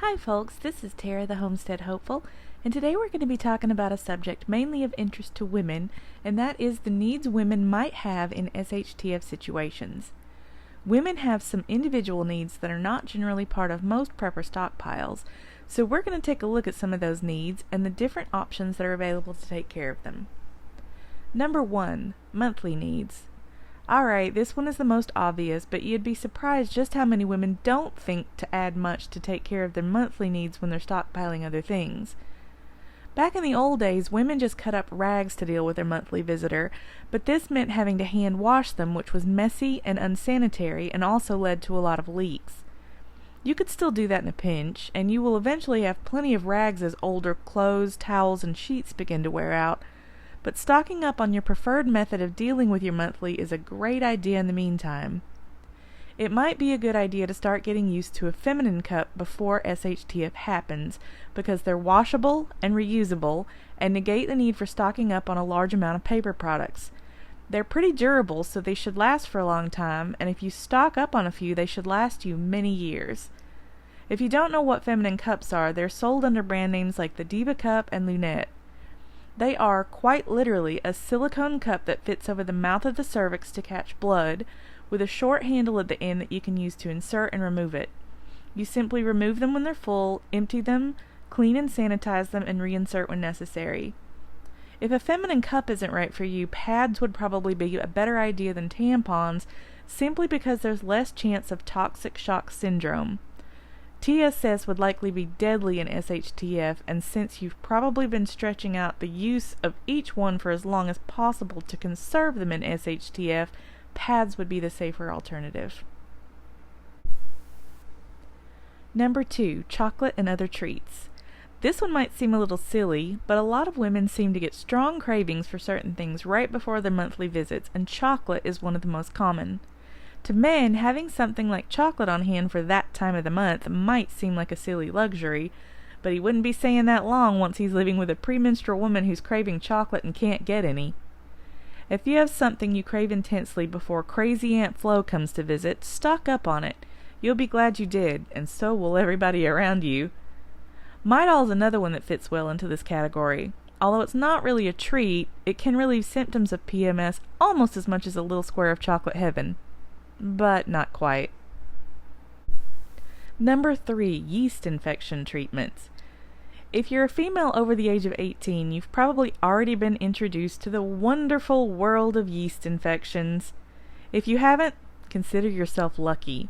Hi folks, this is Tara the Homestead Hopeful, and today we're going to be talking about a subject mainly of interest to women, and that is the needs women might have in SHTF situations. Women have some individual needs that are not generally part of most prepper stockpiles, so we're going to take a look at some of those needs and the different options that are available to take care of them. Number 1. Monthly needs. Alright, this one is the most obvious, but you'd be surprised just how many women don't think to add much to take care of their monthly needs when they're stockpiling other things. Back in the old days, women just cut up rags to deal with their monthly visitor, but this meant having to hand wash them, which was messy and unsanitary and also led to a lot of leaks. You could still do that in a pinch, and you will eventually have plenty of rags as older clothes, towels, and sheets begin to wear out. But stocking up on your preferred method of dealing with your monthly is a great idea in the meantime. It might be a good idea to start getting used to a feminine cup before SHTF happens, because they're washable and reusable and negate the need for stocking up on a large amount of paper products. They're pretty durable, so they should last for a long time, and if you stock up on a few, they should last you many years. If you don't know what feminine cups are, they're sold under brand names like the Diva Cup and Lunette. They are, quite literally, a silicone cup that fits over the mouth of the cervix to catch blood, with a short handle at the end that you can use to insert and remove it. You simply remove them when they're full, empty them, clean and sanitize them, and reinsert when necessary. If a feminine cup isn't right for you, pads would probably be a better idea than tampons, simply because there's less chance of toxic shock syndrome. TSS would likely be deadly in SHTF, and since you've probably been stretching out the use of each one for as long as possible to conserve them in SHTF, pads would be the safer alternative. Number 2. Chocolate and other treats. This one might seem a little silly, but a lot of women seem to get strong cravings for certain things right before their monthly visits, and chocolate is one of the most common. To men, having something like chocolate on hand for that time of the month might seem like a silly luxury, but he wouldn't be saying that long once he's living with a premenstrual woman who's craving chocolate and can't get any. If you have something you crave intensely before Crazy Aunt Flo comes to visit, stock up on it. You'll be glad you did, and so will everybody around you. Midol is another one that fits well into this category. Although it's not really a treat, it can relieve symptoms of PMS almost as much as a little square of chocolate heaven. But not quite. Number 3. Yeast infection treatments. If you're a female over the age of 18, you've probably already been introduced to the wonderful world of yeast infections. If you haven't, consider yourself lucky.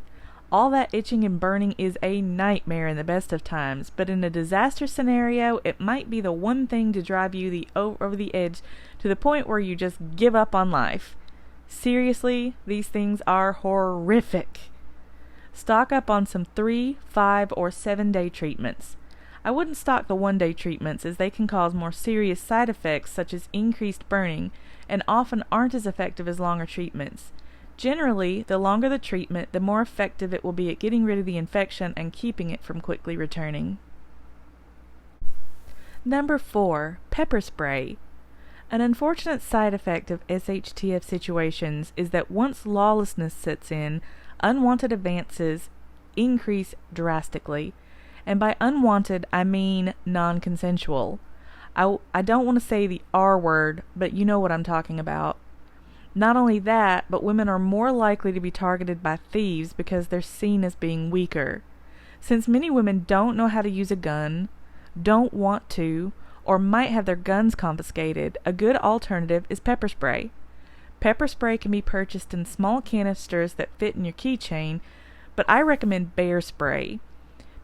All that itching and burning is a nightmare in the best of times, but in a disaster scenario, it might be the one thing to drive you over the edge to the point where you just give up on life. Seriously, these things are horrific. Stock up on some 3, 5, or 7-day treatments. I wouldn't stock the 1-day treatments, as they can cause more serious side effects such as increased burning, and often aren't as effective as longer treatments. Generally, the longer the treatment, the more effective it will be at getting rid of the infection and keeping it from quickly returning. Number 4. Pepper spray. An unfortunate side effect of SHTF situations is that once lawlessness sets in, unwanted advances increase drastically. And by unwanted, I mean non-consensual. I don't want to say the R word, but you know what I'm talking about. Not only that, but women are more likely to be targeted by thieves because they're seen as being weaker. Since many women don't know how to use a gun, don't want to, or might have their guns confiscated, a good alternative is pepper spray. Pepper spray can be purchased in small canisters that fit in your keychain, but I recommend bear spray.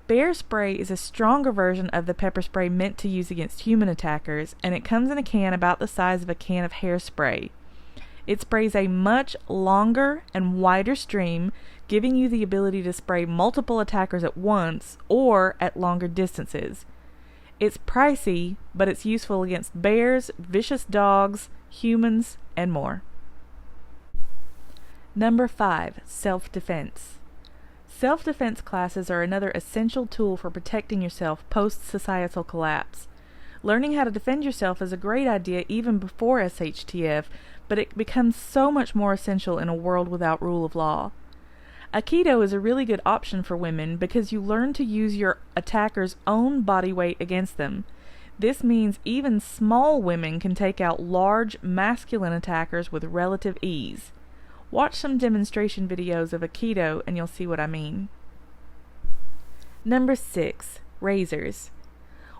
Bear spray is a stronger version of the pepper spray meant to use against human attackers, and it comes in a can about the size of a can of hairspray. It sprays a much longer and wider stream, giving you the ability to spray multiple attackers at once or at longer distances. It's pricey, but it's useful against bears, vicious dogs, humans, and more. Number 5. Self-defense. Self-defense classes are another essential tool for protecting yourself post-societal collapse. Learning how to defend yourself is a great idea even before SHTF, but it becomes so much more essential in a world without rule of law. Aikido is a really good option for women because you learn to use your attacker's own body weight against them. This means even small women can take out large, masculine attackers with relative ease. Watch some demonstration videos of Aikido and you'll see what I mean. Number 6. Razors.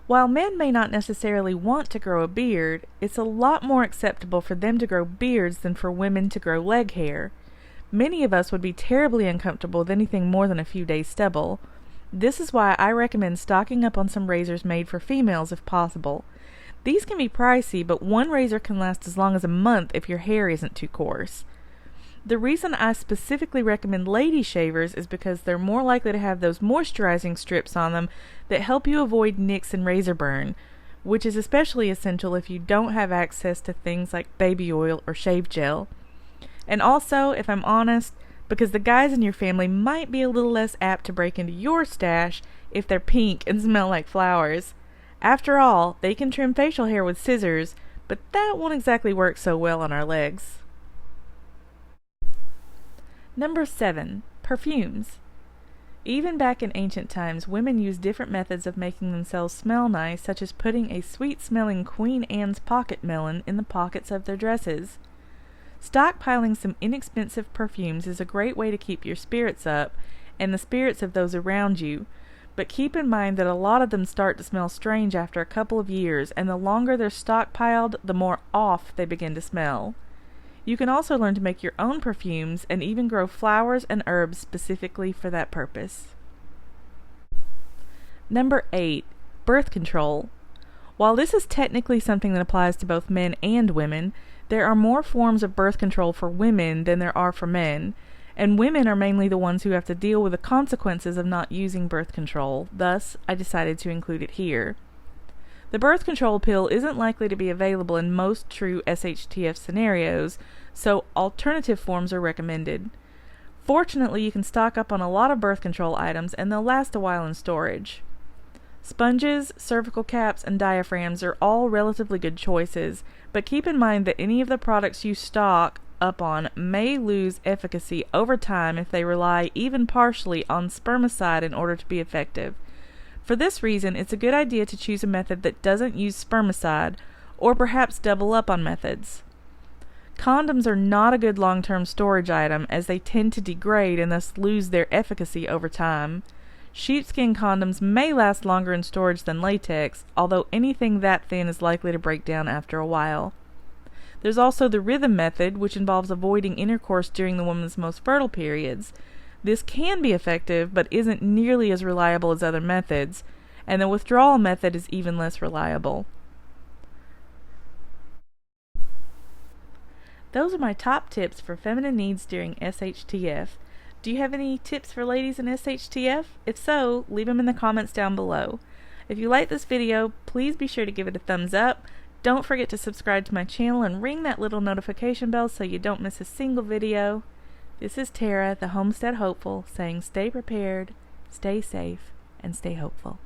While men may not necessarily want to grow a beard, it's a lot more acceptable for them to grow beards than for women to grow leg hair. Many of us would be terribly uncomfortable with anything more than a few days stubble. This is why I recommend stocking up on some razors made for females if possible. These can be pricey, but one razor can last as long as a month if your hair isn't too coarse. The reason I specifically recommend lady shavers is because they're more likely to have those moisturizing strips on them that help you avoid nicks and razor burn, which is especially essential if you don't have access to things like baby oil or shave gel. And also, if I'm honest, because the guys in your family might be a little less apt to break into your stash if they're pink and smell like flowers. After all, they can trim facial hair with scissors, but that won't exactly work so well on our legs. Number 7. Perfumes. Even back in ancient times, women used different methods of making themselves smell nice, such as putting a sweet-smelling Queen Anne's pocket melon in the pockets of their dresses. Stockpiling some inexpensive perfumes is a great way to keep your spirits up and the spirits of those around you, but keep in mind that a lot of them start to smell strange after a couple of years, and the longer they're stockpiled, the more off they begin to smell. You can also learn to make your own perfumes and even grow flowers and herbs specifically for that purpose. Number 8. Birth control. While this is technically something that applies to both men and women, there are more forms of birth control for women than there are for men, and women are mainly the ones who have to deal with the consequences of not using birth control. Thus, I decided to include it here. The birth control pill isn't likely to be available in most true SHTF scenarios, so alternative forms are recommended. Fortunately, you can stock up on a lot of birth control items and they'll last a while in storage. Sponges, cervical caps, and diaphragms are all relatively good choices, but keep in mind that any of the products you stock up on may lose efficacy over time if they rely even partially on spermicide in order to be effective. For this reason, it's a good idea to choose a method that doesn't use spermicide, or perhaps double up on methods. Condoms are not a good long-term storage item as they tend to degrade and thus lose their efficacy over time. Sheepskin condoms may last longer in storage than latex, although anything that thin is likely to break down after a while. There's also the rhythm method, which involves avoiding intercourse during the woman's most fertile periods. This can be effective, but isn't nearly as reliable as other methods, and the withdrawal method is even less reliable. Those are my top tips for feminine needs during SHTF. Do you have any tips for ladies in SHTF? If so, leave them in the comments down below. If you like this video, please be sure to give it a thumbs up. Don't forget to subscribe to my channel and ring that little notification bell so you don't miss a single video. This is Tara, the Homestead Hopeful, saying stay prepared, stay safe, and stay hopeful.